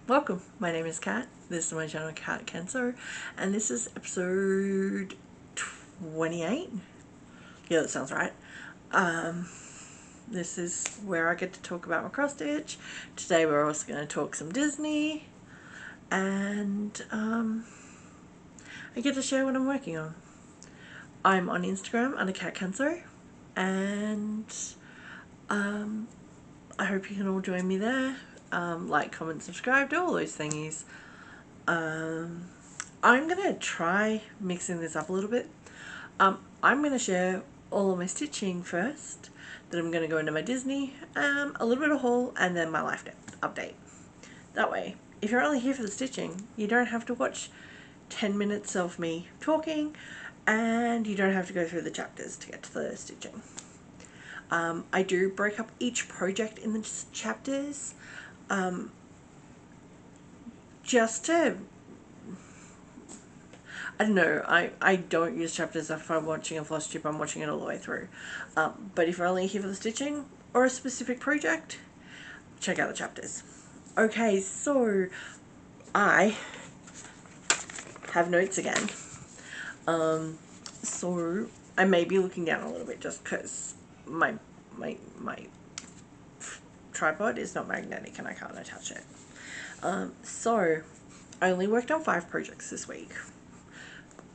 Welcome, my name is Kat, this is my channel Kat Can Sew, and this is episode 28. Yeah, that sounds right. This is where I get to talk about my cross stitch. Today we're also going to talk some Disney, and I get to share what I'm working on. I'm on Instagram under Kat Can Sew, and I hope you can all join me there. Like, comment, subscribe, do all those thingies. I'm gonna try mixing this up a little bit. I'm gonna share all of my stitching first, then I'm gonna go into my Disney, a little bit of haul, and then my life update. That way, if you're only here for the stitching, you don't have to watch 10 minutes of me talking, and you don't have to go through the chapters to get to the stitching. I do break up each project in the chapters, just to, I don't know, I don't use chapters if I'm watching a Flosstube, I'm watching it all the way through. But if you're only here for the stitching or a specific project, check out the chapters. Okay, so I have notes again. So I may be looking down a little bit just because my tripod is not magnetic and I can't attach it. So I only worked on 5 projects this week.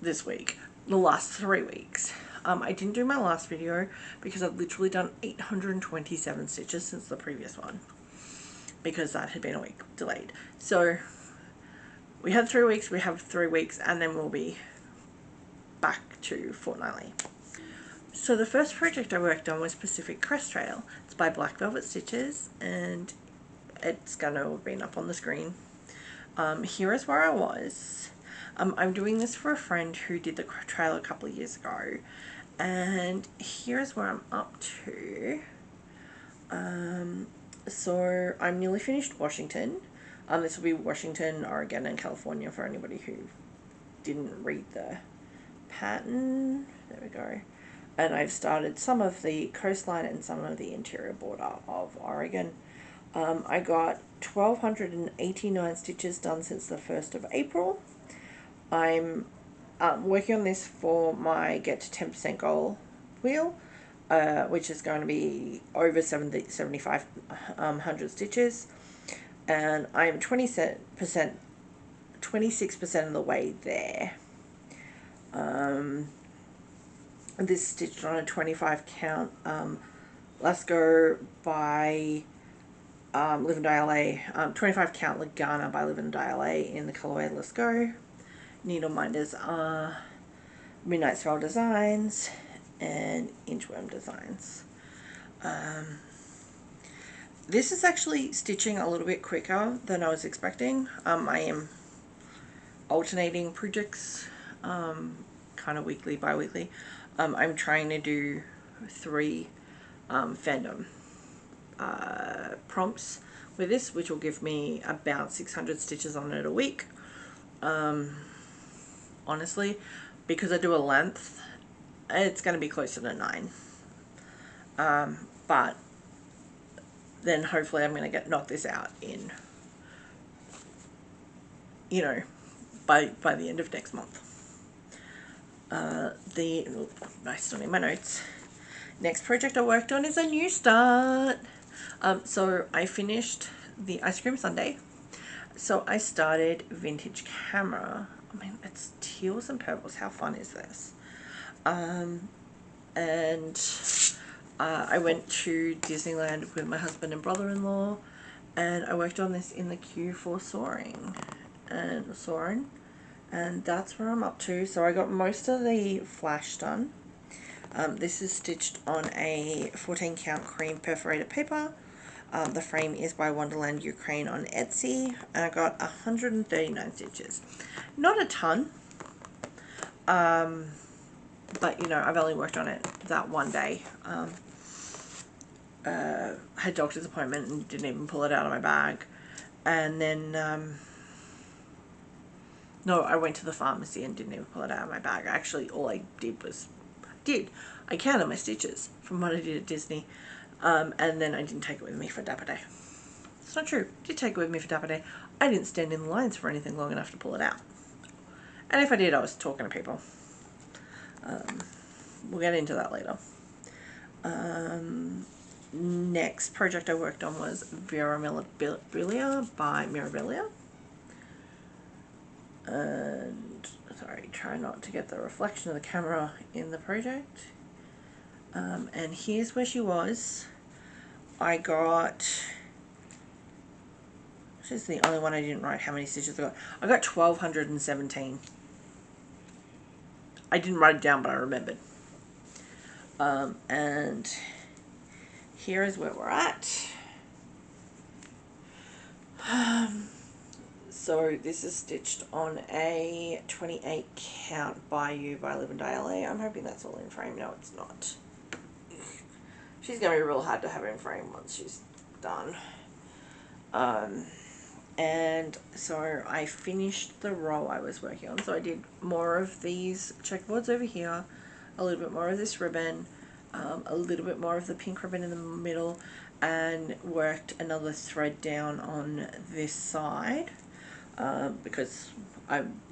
The last 3 weeks. I didn't do my last video because I've literally done 827 stitches since the previous one, because that had been a week delayed. So we had 3 weeks, we have 3 weeks, and then we'll be back to fortnightly. So the first project I worked on was Pacific Crest Trail. It's by Black Velvet Stitches, and it's gonna have been up on the screen. Here is where I was. I'm doing this for a friend who did the trail a couple of years ago, and here's where I'm up to. So I'm nearly finished Washington. This will be Washington, Oregon, and California for anybody who didn't read the pattern. There we go. And I've started some of the coastline and some of the interior border of Oregon. I got 1,289 stitches done since the 1st of April. I'm working on this for my get to 10% goal wheel, which is going to be over 7,500 stitches, and I'm 26% of the way there. This stitched on a 25 count Lascaux by Live and Die LA, 25 count Lugana by Live and Die LA in the colorway Lascaux. Needle minders are Midnight Spell Designs and Inchworm Designs. This is actually stitching a little bit quicker than I was expecting. I am alternating projects, kind of weekly, bi-weekly. I'm trying to do 3 fandom prompts with this, which will give me about 600 stitches on it a week. Honestly, because I do a length, it's going to be closer to 9. But then hopefully I'm going to knock this out in, you know, by the end of next month. I still need my notes. Next project I worked on is a new start. So I finished the ice cream sundae. So I started Vintage Camera. I mean, it's teals and purples. How fun is this? And I went to Disneyland with my husband and brother-in-law, and I worked on this in the queue for Soaring, and that's where I'm up to. So I got most of the flash done. This is stitched on a 14 count cream perforated paper. The frame is by Wonderland Ukraine on Etsy, and I got 139 stitches. Not a ton, but you know, I've only worked on it that one day. Had doctor's appointment and didn't even pull it out of my bag, and then no, I went to the pharmacy and didn't even pull it out of my bag. Actually, all I did was I counted my stitches from what I did at Disney, and then I didn't take it with me for Dapper Day. It's not true. I did take it with me for Dapper Day. I didn't stand in lines for anything long enough to pull it out. And if I did, I was talking to people. We'll get into that later. Next project I worked on was Mirabilia by Mirabilia. And, sorry, try not to get the reflection of the camera in the project. And here's where she was. I got, this is the only one I didn't write how many stitches I got. I got 1,217. I didn't write it down, but I remembered. And here is where we're at. So this is stitched on a 28 count Bayeux by Live and Die LA. I'm hoping that's all in frame. No, it's not. She's going to be real hard to have in frame once she's done. And so I finished the row I was working on. So I did more of these checkerboards over here, a little bit more of this ribbon, a little bit more of the pink ribbon in the middle, and worked another thread down on this side, because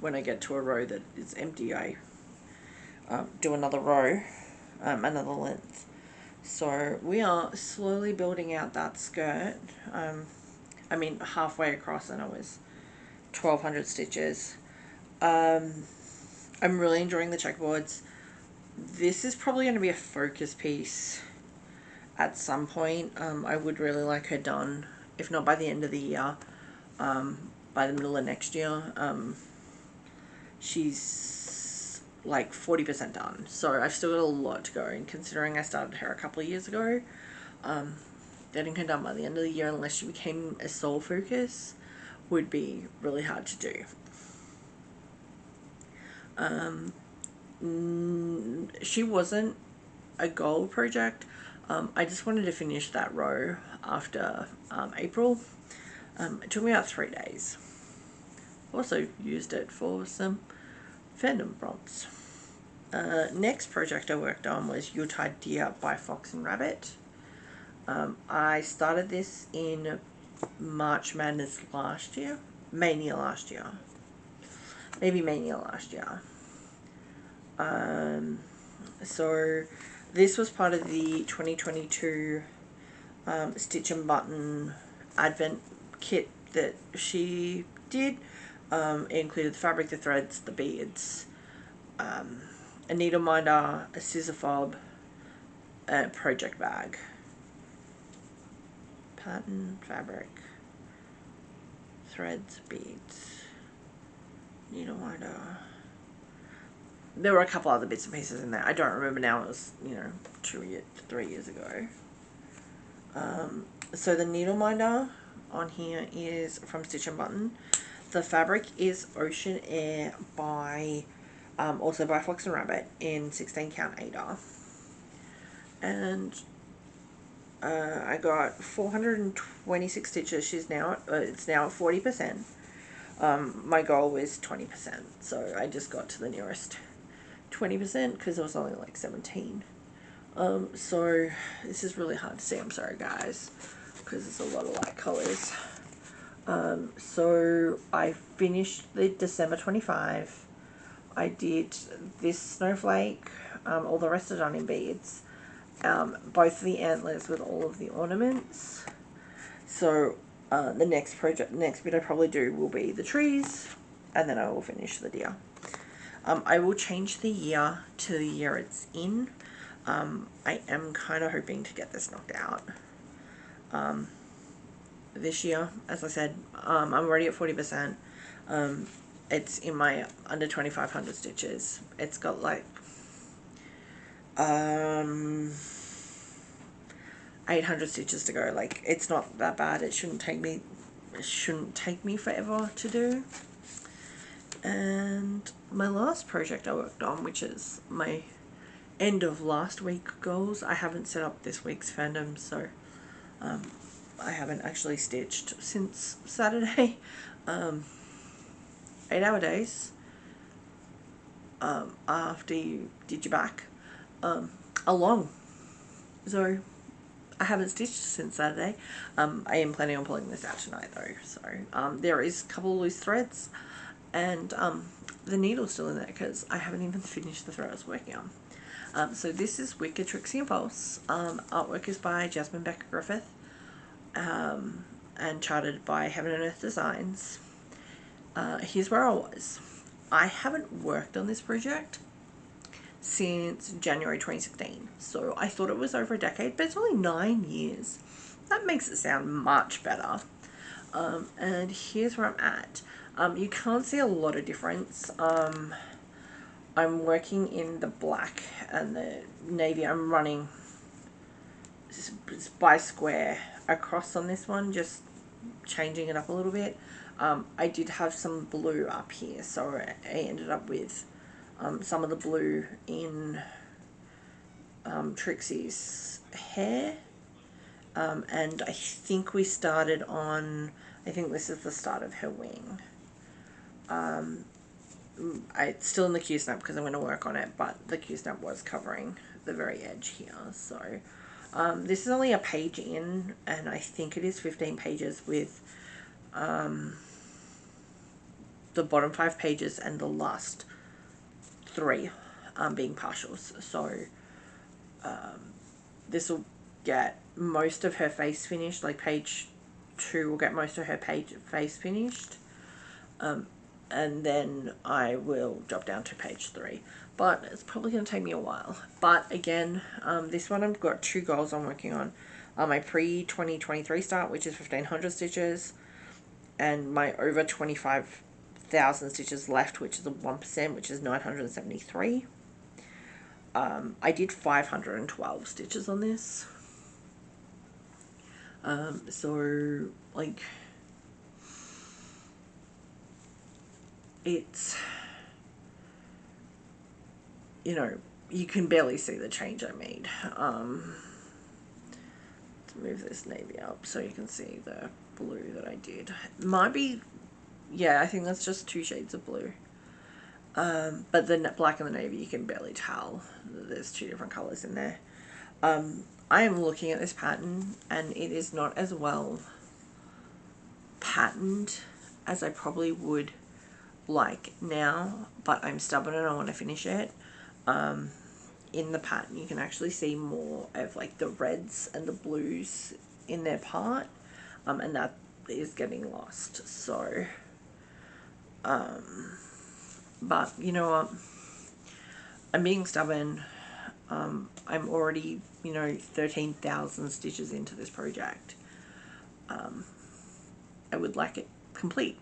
when I get to a row that is empty, I do another row, another length. So we are slowly building out that skirt. I mean, halfway across, and it was 1,200 stitches. I'm really enjoying the checkerboards. This is probably going to be a focus piece at some point. I would really like her done, if not by the end of the year, by the middle of next year. She's like 40% done, so I've still got a lot to go, and considering I started her a couple of years ago, getting her done by the end of the year, unless she became a sole focus, would be really hard to do. She wasn't a goal project. I just wanted to finish that row after April. It took me about 3 days. Also used it for some fandom prompts. Next project I worked on was Yuletide Deer by Fox and Rabbit. I started this in March Madness last year. Mania last year. Maybe Mania last year. So this was part of the 2022 Stitch and Button Advent kit that she did. It included the fabric, the threads, the beads, a needle minder, a scissor fob, and a project bag. Pattern, fabric, threads, beads, needle minder. There were a couple other bits and pieces in there. I don't remember now. It was, 3 years ago. So the needle minder on here is from Stitch and Button. The fabric is Ocean Air by, also by Fox and Rabbit in 16 count Adia. And I got 426 stitches. It's now at 40%. My goal was 20%, so I just got to the nearest 20% because it was only like 17. So this is really hard to see. I'm sorry, guys, because it's a lot of light colors. So I finished the December 25. I did this snowflake. All the rest are done in beads. Both the antlers with all of the ornaments. So the next bit I probably do will be the trees, and then I will finish the deer. I will change the year to the year it's in. I am kind of hoping to get this knocked out this year. As I said, I'm already at 40%. It's in my under 2,500 stitches. It's got like 800 stitches to go. Like, it's not that bad. It shouldn't take me forever to do. And my last project I worked on, which is my end of last week goals, I haven't set up this week's fandom, so I haven't actually stitched since Saturday. 8-hour days after you did your back, along. So I haven't stitched since Saturday. I am planning on pulling this out tonight though. So there is a couple of loose threads, and the needle's still in there because I haven't even finished the thread I was working on. So this is Wicked Tricksy and False. Artwork is by Jasmine Becket-Griffith, and charted by Heaven and Earth Designs. Here's where I was. I haven't worked on this project since January 2016, so I thought it was over a decade, but it's only 9 years. That makes it sound much better. And here's where I'm at. You can't see a lot of difference. I'm working in the black and the navy. I'm running by square across on this one, just changing it up a little bit. I did have some blue up here, so I ended up with some of the blue in Trixie's hair, and I think we started on, I think this is the start of her wing. It's still in the Q-snap because I'm going to work on it, but the Q-snap was covering the very edge here. So this is only a page in, and I think it is 15 pages with the bottom 5 pages and the last 3 being partials. So this will get most of her face finished, like page 2 will get most of her face finished, and then I will drop down to page 3, but it's probably going to take me a while. But again, this one I've got 2 goals I'm working on. My pre-2023 start, which is 1500 stitches, and my over 25,000 stitches left, which is a 1%, which is 973. I did 512 stitches on this. So like, it's, you know, you can barely see the change I made. Let's move this navy up so you can see the blue that I did. It might be, yeah, I think that's just 2 shades of blue. But the black and the navy, you can barely tell. There's 2 different colors in there. I am looking at this pattern, and it is not as well patterned as I probably would like now, but I'm stubborn and I want to finish it. In the pattern you can actually see more of like the reds and the blues in their part, and that is getting lost. So but you know what, I'm being stubborn. I'm already, you know, 13,000 stitches into this project. I would like it complete.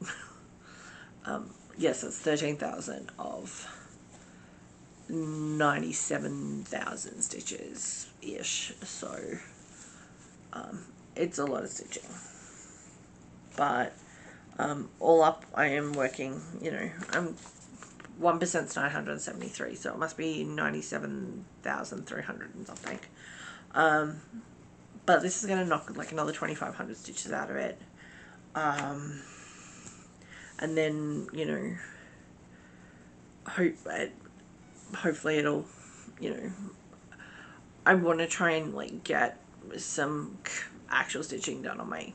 Yes, it's 13,000 of 97,000 stitches ish, so it's a lot of stitching. But all up, I am working, you know, I'm 1% is 973, so it must be 97,300 and something. But this is going to knock like another 2,500 stitches out of it. And then, you know, hopefully it'll, you know, I want to try and like get some actual stitching done on my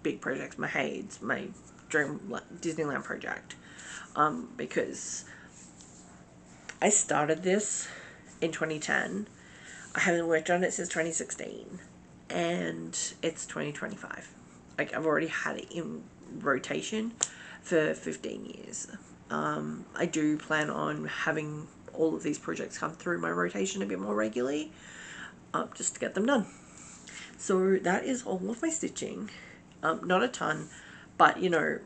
big projects, my Hades, my dream Disneyland project, because I started this in 2010. I haven't worked on it since 2016, and it's 2025. Like, I've already had it in rotation for 15 years. I do plan on having all of these projects come through my rotation a bit more regularly, just to get them done. So that is all of my stitching. Not a ton, but you know,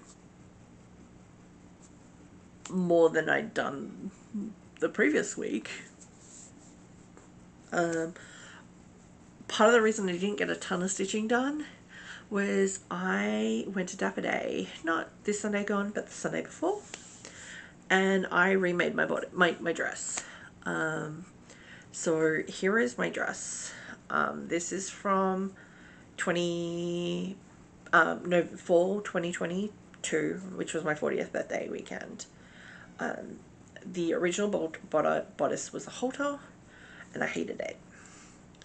more than I'd done the previous week. Part of the reason I didn't get a ton of stitching done was I went to Dapper Day, not this Sunday gone, but the Sunday before, and I remade my body, my dress. So here is my dress. This is from fall 2022, which was my 40th birthday weekend. The original bodice was a halter, and I hated it.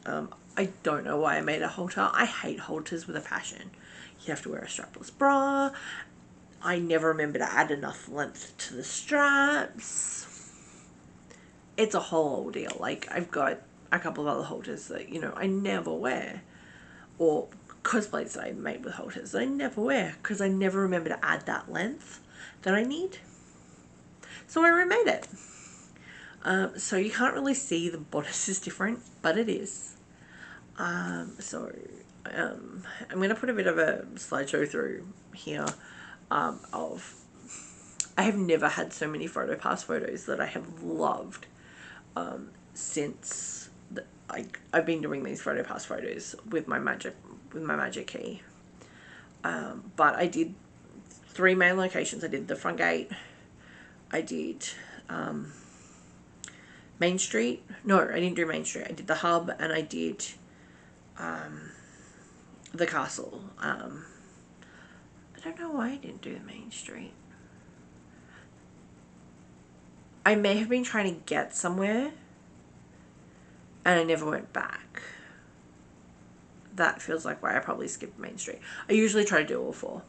I don't know why I made a halter. I hate halters with a passion. You have to wear a strapless bra. I never remember to add enough length to the straps. It's a whole ordeal. Like, I've got a couple of other halters that, you know, I never wear. Or cosplays that I made with halters that I never wear because I never remember to add that length that I need. So I remade it. So you can't really see the bodice is different, but it is. I'm going to put a bit of a slideshow through here of... I have never had so many PhotoPass photos that I have loved since I've been doing these PhotoPass photos with my magic key. But I did 3 main locations. I did the front gate. I did Main Street. No, I didn't do Main Street. I did the hub, and I did the castle. I don't know why I didn't do the Main Street. I may have been trying to get somewhere and I never went back. That feels like why I probably skipped Main Street. I usually try to do all 4.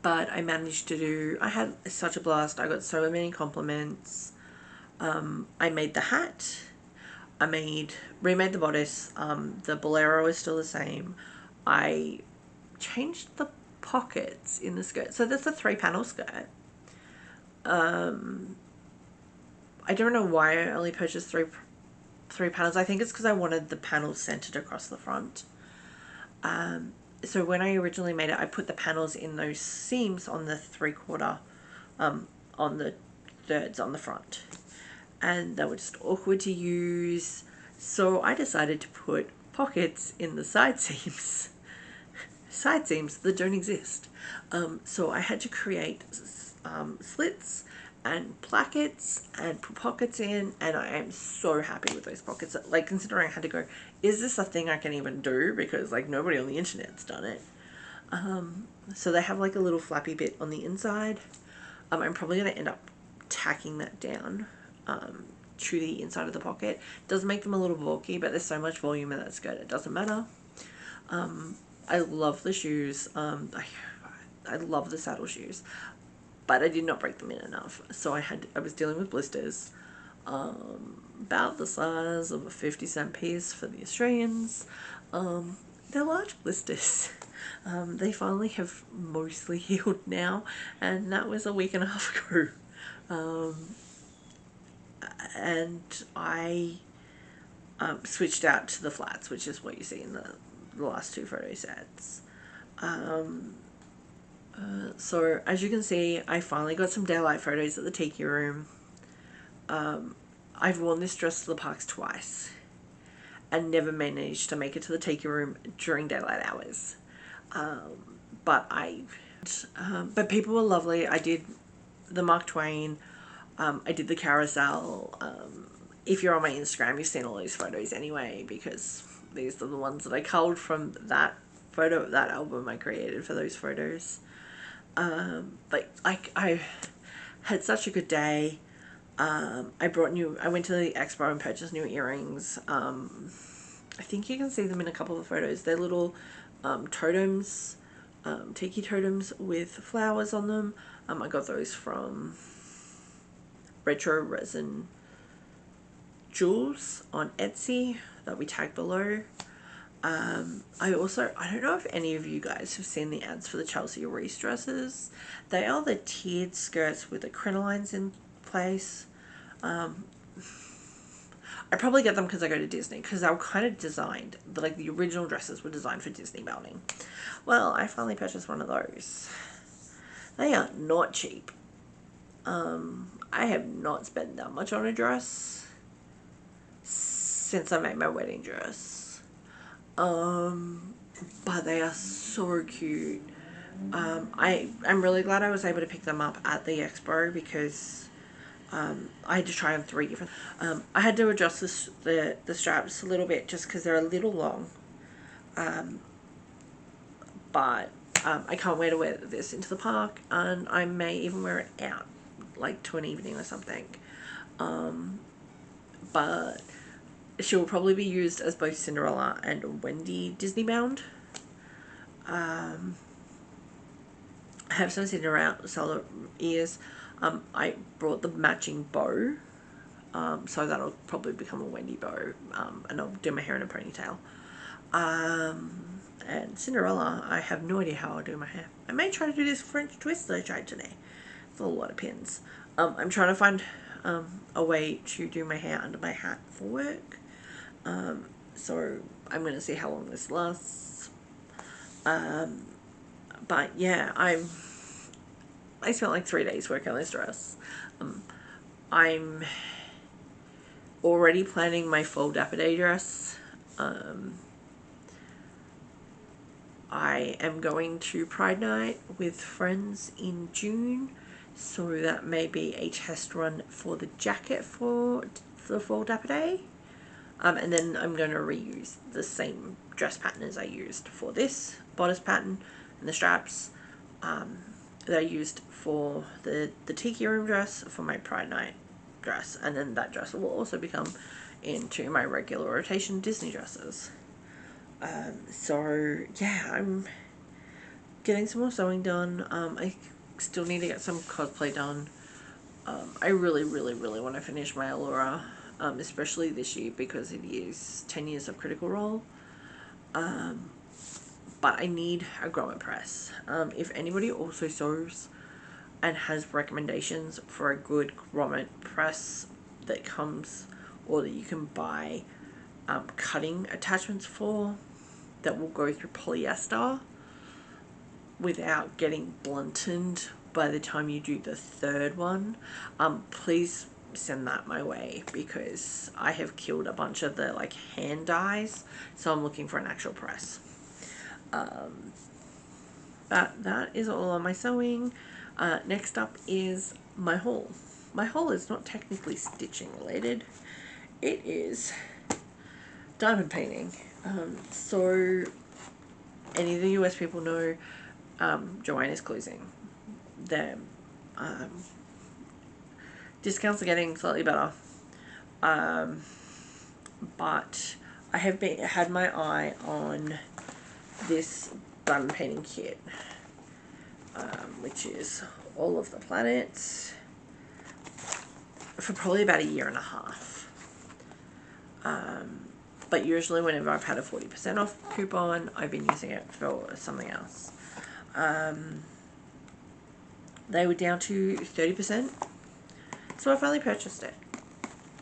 But I managed to do... I had such a blast. I got so many compliments. I made the hat. I remade the bodice. The bolero is still the same. I changed the pockets in the skirt. So there's a 3-panel skirt. I don't know why I only purchased three panels. I think it's because I wanted the panels centered across the front. So when I originally made it, I put the panels in those seams on the 3/4, on the thirds on the front, and they were just awkward to use. So I decided to put pockets in the side seams. Side seams that don't exist. So I had to create slits and plackets and put pockets in, and I am so happy with those pockets. Like, considering I had to go, is this a thing I can even do? Because, like, nobody on the internet's done it. So they have, like, a little flappy bit on the inside. I'm probably going to end up tacking that down to the inside of the pocket. It does make them a little bulky, but there's so much volume in that skirt, it doesn't matter. I love the shoes. I love the saddle shoes. But I did not break them in enough, so I was dealing with blisters, about the size of a 50-cent piece for the Australians. They're large blisters. They finally have mostly healed now, and that was a week and a half ago. And I switched out to the flats, which is what you see in the last 2 photo sets. So as you can see, I finally got some daylight photos at the Tiki Room. I've worn this dress to the parks twice and never managed to make it to the Tiki Room during daylight hours. But people were lovely. I did the Mark Twain. I did the carousel. If you're on my Instagram, you've seen all these photos anyway, because these are the ones that I culled from that album I created for those photos. But I had such a good day. I went to the expo and purchased new earrings. I think you can see them in a couple of photos. They're little totems, tiki totems with flowers on them. I got those from Retro Resin Jewels on Etsy. That'll be tagged below. I don't know if any of you guys have seen the ads for the Chelsea Reese dresses. They are the tiered skirts with the crinolines in place. I probably get them because I go to Disney, because they were kind of designed, like the original dresses were designed for Disney mounting. Well, I finally purchased one of those. They are not cheap. I have not spent that much on a dress since I made my wedding dress. But they are so cute. I'm really glad I was able to pick them up at the expo, because I had to try on 3 different. I had to adjust the straps a little bit just because they're a little long. But I can't wait to wear this into the park, and I may even wear it out, like to an evening or something. But she will probably be used as both Cinderella and Wendy Disney bound. I have some Cinderella ears. I brought the matching bow, so that'll probably become a Wendy bow, and I'll do my hair in a ponytail. And Cinderella, I have no idea how I'll do my hair. I may try to do this French twist that I tried today. It's a lot of pins. I'm trying to find a way to do my hair under my hat for work. So I'm going to see how long this lasts. But yeah, I spent like 3 days working on this dress. I'm already planning my fall Dapper Day dress. I am going to Pride Night with friends in June, so that may be a test run for the jacket for the fall Dapper Day. And then I'm going to reuse the same dress pattern as I used for this bodice pattern and the straps that I used for the Tiki Room dress for my Pride Night dress, and then that dress will also become into my regular rotation Disney dresses. So yeah, I'm getting some more sewing done. I still need to get some cosplay done. I really want to finish my Allura, especially this year because it is 10 years of Critical Role. But I need a grommet press. If anybody also sews and has recommendations for a good grommet press that comes, or that you can buy cutting attachments for, that will go through polyester without getting blunted by the time you do the third one, please send that my way, because I have killed a bunch of the like hand dyes, so I'm looking for an actual press. That is all on my sewing. Next up is my haul. My haul is not technically stitching related. It is diamond painting. So any of the US people know Joanne is closing. The discounts are getting slightly better. But I have had my eye on this diamond painting kit, which is all of the planets, for probably about 1.5 years. But usually whenever I've had a 40% off coupon, I've been using it for something else. They were down to 30%, so I finally purchased it.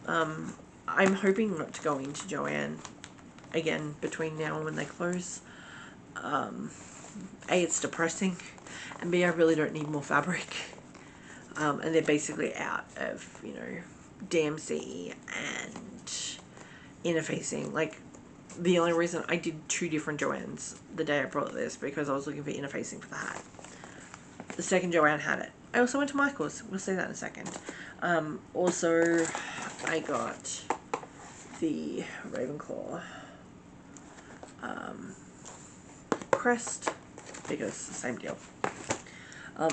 I'm hoping not to go into Joanne again between now and when they close. A, it's depressing, and B, I really don't need more fabric. And they're basically out of, you know, DMC and interfacing. Like, the only reason I did 2 different Joannes the day I brought this, because I was looking for interfacing for the hat. The second Joanne had it. I also went to Michael's. We'll see that in a second. Also, I got the Ravenclaw Crest, because same deal.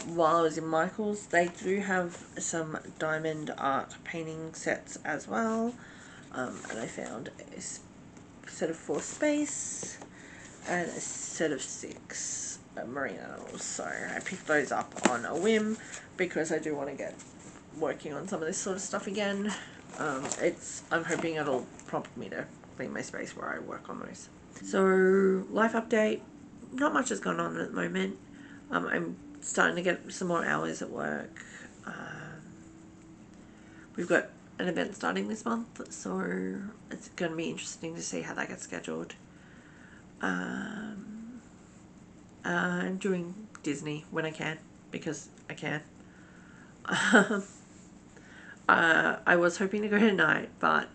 While I was in Michael's, they do have some diamond art painting sets as well. And I found a set of 4 space and a set of 6 marine animals. So I picked those up on a whim, because I do want to get working on some of this sort of stuff again. I'm hoping it'll prompt me to clean my space where I work on those. So, life update. Not much has gone on at the moment. I'm starting to get some more hours at work. We've got an event starting this month, so it's going to be interesting to see how that gets scheduled. I'm doing Disney when I can, because I can. I was hoping to go tonight, but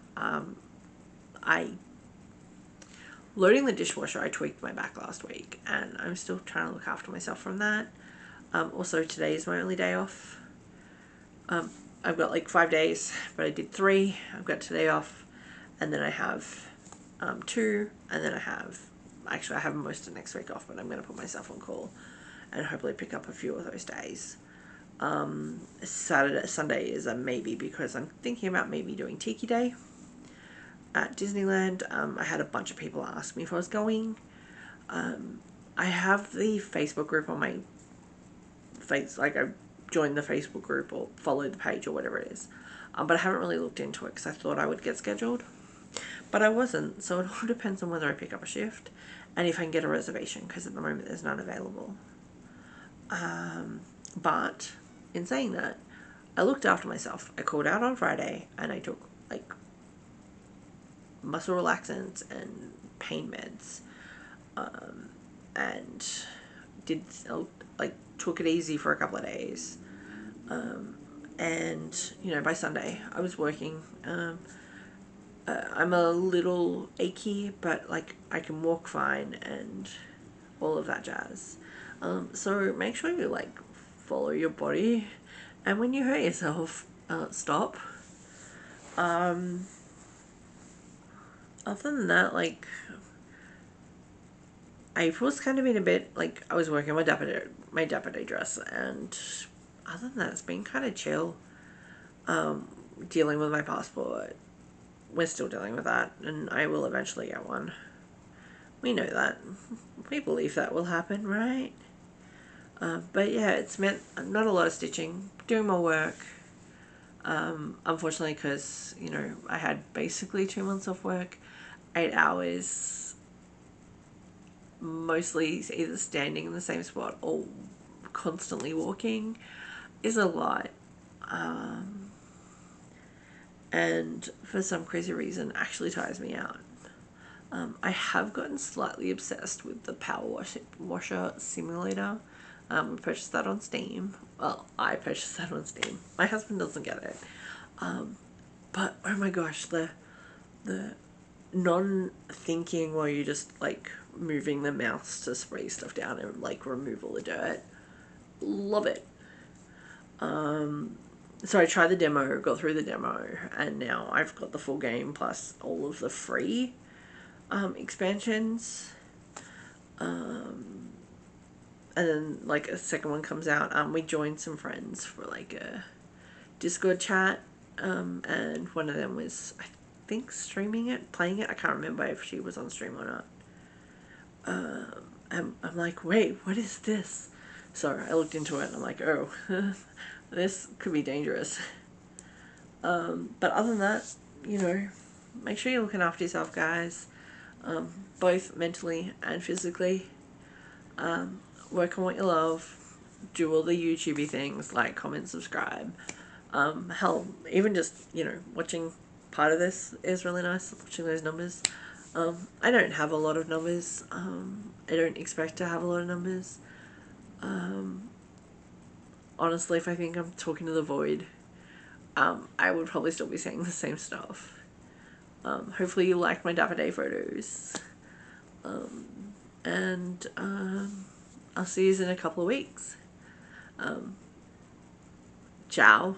loading the dishwasher, I tweaked my back last week, and I'm still trying to look after myself from that. Also, today is my only day off. I've got like 5 days, but I did 3. I've got today off, and then I have 2, and then I have most of next week off, but I'm going to put myself on call and hopefully pick up a few of those days. Sunday is a maybe, because I'm thinking about maybe doing Tiki Day. at Disneyland. I had a bunch of people ask me if I was going. I have the Facebook group on my face, like I joined the Facebook group or followed the page or whatever it is. But I haven't really looked into it because I thought I would get scheduled. But I wasn't, so it all depends on whether I pick up a shift and if I can get a reservation, because at the moment there's none available. But in saying that, I looked after myself. I called out on Friday and I took like muscle relaxants and pain meds, and did like took it easy for a couple of days. And you know, by Sunday I was working. I'm a little achy, but like I can walk fine and all of that jazz. So make sure you like follow your body, and when you hurt yourself, stop. Other than that, like April's kind of been a bit like I was working on my Dapper Day dress, and other than that, it's been kind of chill. Dealing with my passport. We're still dealing with that, and I will eventually get one. We know that. We believe that will happen, right? But yeah, it's meant not a lot of stitching, doing more work. Unfortunately, because, you know, I had basically 2 months off work, 8 hours, mostly either standing in the same spot or constantly walking, is a lot. And for some crazy reason actually tires me out. I have gotten slightly obsessed with the Power Washer Simulator. We purchased that on Steam. Well, I purchased that on Steam. My husband doesn't get it. But oh my gosh, the non-thinking where you just like moving the mouse to spray stuff down and like remove all the dirt. Love it. So I tried the demo, got through the demo, and now I've got the full game plus all of the free expansions. And then like a second one comes out. We joined some friends for like a Discord chat, and one of them was, I think, streaming it, playing it. I can't remember if she was on stream or not. I'm like, wait, what is this? So I looked into it and I'm like, oh, this could be dangerous. But other than that, you know, make sure you're looking after yourself, guys, both mentally and physically. Work on what you love, do all the YouTubey things, like, comment, subscribe. Hell, even just, you know, watching part of this is really nice, watching those numbers. I don't have a lot of numbers. I don't expect to have a lot of numbers. Honestly, if I think I'm talking to the void, I would probably still be saying the same stuff. Hopefully you liked my Dapper Day photos. And I'll see you in a couple of weeks. Ciao.